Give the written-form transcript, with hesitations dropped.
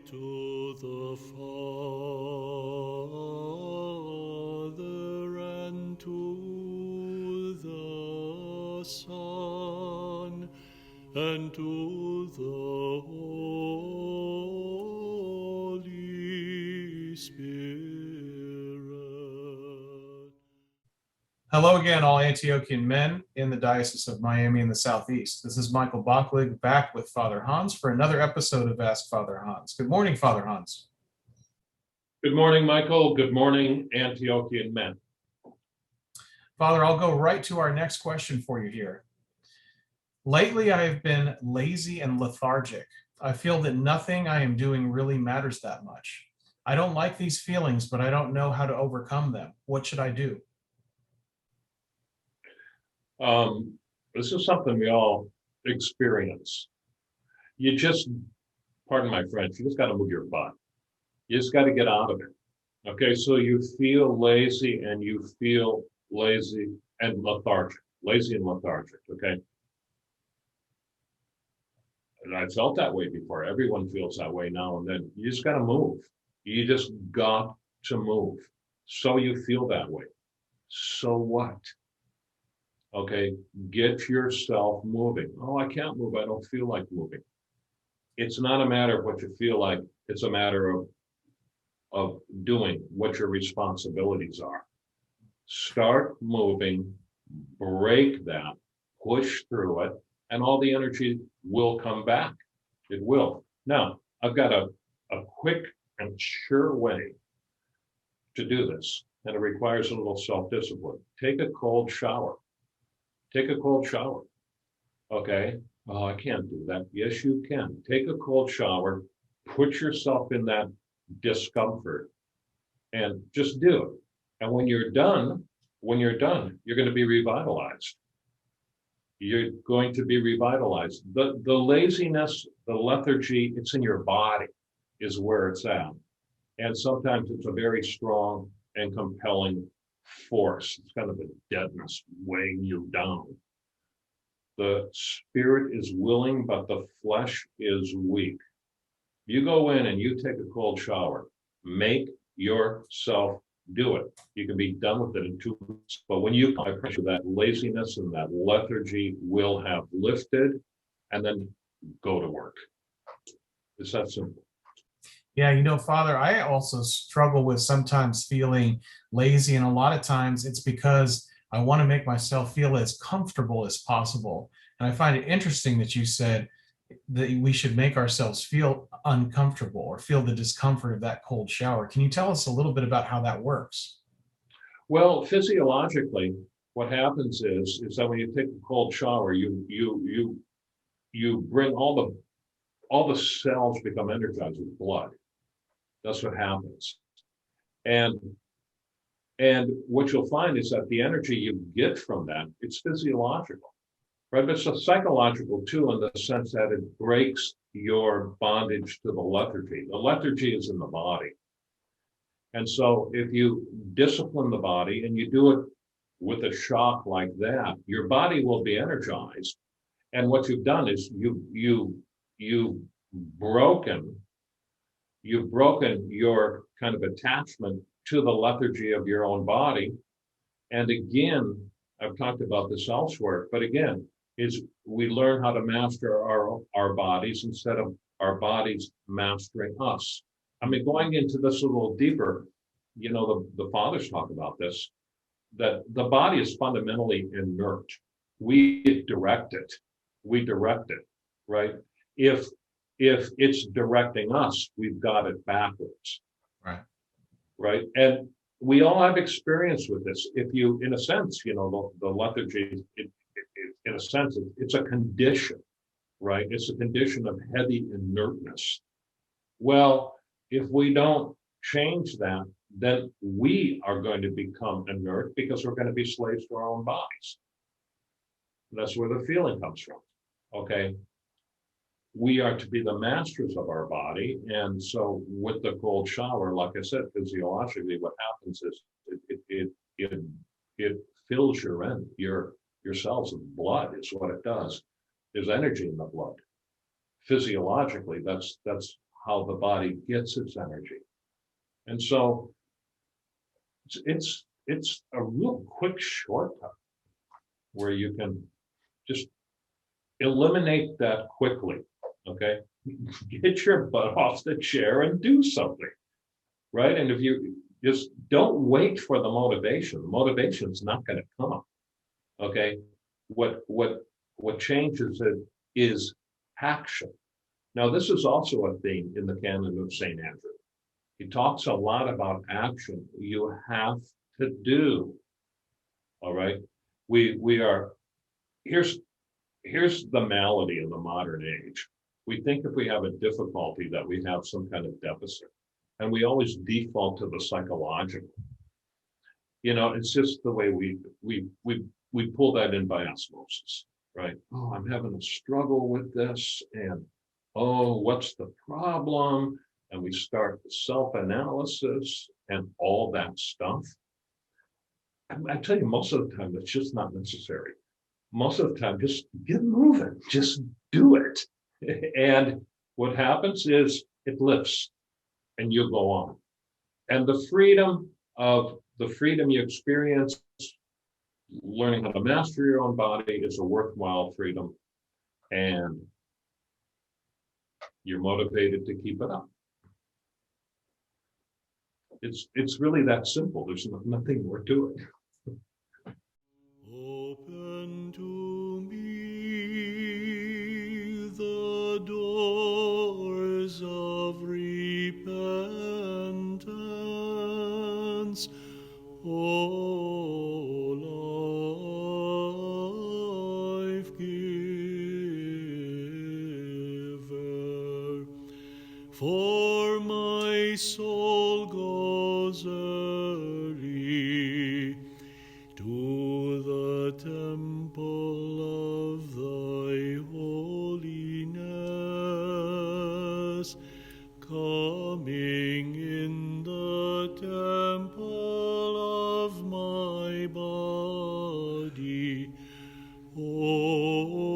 to the Father, and to the Son, and to the Holy Spirit. Hello again, all Antiochian men in the Diocese of Miami in the Southeast. This is Michael Bocklig back with Father Hans for another episode of Ask Father Hans. Good morning, Father Hans. Good morning, Michael. Good morning, Antiochian men. Father, I'll go right to our next question for you here. Lately, I have been lazy and lethargic. I feel that nothing I am doing really matters that much. I don't like these feelings, but I don't know how to overcome them. What should I do? This is something we all experience. You just, pardon my French, you just got to move your butt. You just got to get out of it. Okay, so you feel lazy and you feel lazy and lethargic, okay? And I felt that way before. Everyone feels that way now and then. You just got to move. You just got to move. So you feel that way. So what? Okay, get yourself moving. Oh, I can't move. I don't feel like moving. It's not a matter of what you feel like. It's a matter of doing what your responsibilities are. Start moving, break that, push through it, and all the energy will come back. It will. Now, I've got a quick and sure way to do this, and it requires a little self-discipline. Take a cold shower. Take a cold shower, okay? Oh, I can't do that. Yes, you can. Take a cold shower, put yourself in that discomfort, and just do it. And when you're done, you're going to be revitalized. You're going to be revitalized. The laziness, the lethargy, it's in your body is where it's at. And sometimes it's a very strong and compelling force. It's kind of a deadness weighing you down. The spirit is willing, but the flesh is weak. You go in and you take a cold shower. Make yourself do it. You can be done with it in 2 weeks. But when you come, I pressure that laziness and that lethargy will have lifted, and then go to work. It's that simple. Yeah, Father, I also struggle with sometimes feeling lazy, and a lot of times it's because I want to make myself feel as comfortable as possible. And I find it interesting that you said that we should make ourselves feel uncomfortable or feel the discomfort of that cold shower. Can you tell us a little bit about how that works? Well, physiologically, what happens is that when you take a cold shower, you bring all the cells become energized with blood. That's what happens. And what you'll find is that the energy you get from that, it's physiological, right? But it's psychological too, in the sense that it breaks your bondage to the lethargy. The lethargy is in the body. And so if you discipline the body and you do it with a shock like that, your body will be energized. And what you've done is you've broken your kind of attachment to the lethargy of your own body. And again, I've talked about this elsewhere, but again, is we learn how to master our bodies instead of our bodies mastering us. I mean, going into this a little deeper, the fathers talk about this, that the body is fundamentally inert. We direct it, right? If it's directing us, we've got it backwards. Right. And we all have experience with this. If you, in a sense, the lethargy, in a sense, it's a condition, right? It's a condition of heavy inertness. Well, if we don't change that, then we are going to become inert because we're going to be slaves to our own bodies. And that's where the feeling comes from. Okay. We are to be the masters of our body. And so with the cold shower, like I said, physiologically, what happens is it fills your cells with blood is what it does. There's energy in the blood. Physiologically, that's how the body gets its energy. And so it's a real quick shortcut where you can just eliminate that quickly. Okay, get your butt off the chair and do something, right? And if you just don't wait for the motivation is not going to come. Okay, what changes it is action. Now, this is also a theme in the canon of St. Andrew. He talks a lot about action. You have to do. All right. We are, here's the malady in the modern age. We think if we have a difficulty that we have some kind of deficit, and we always default to the psychological. It's just the way we pull that in by osmosis, right? Oh, I'm having a struggle with this, and oh, what's the problem? And we start the self-analysis and all that stuff. I tell you, most of the time, it's just not necessary. Most of the time, just get moving, just do it. And what happens is it lifts and you go on. And the freedom you experience learning how to master your own body is a worthwhile freedom. And you're motivated to keep it up. It's really that simple. There's nothing more to it. Open to me the doors of repentance, O life giver, for my soul goes early to the temple of thy holiness, coming in the temple of my body, O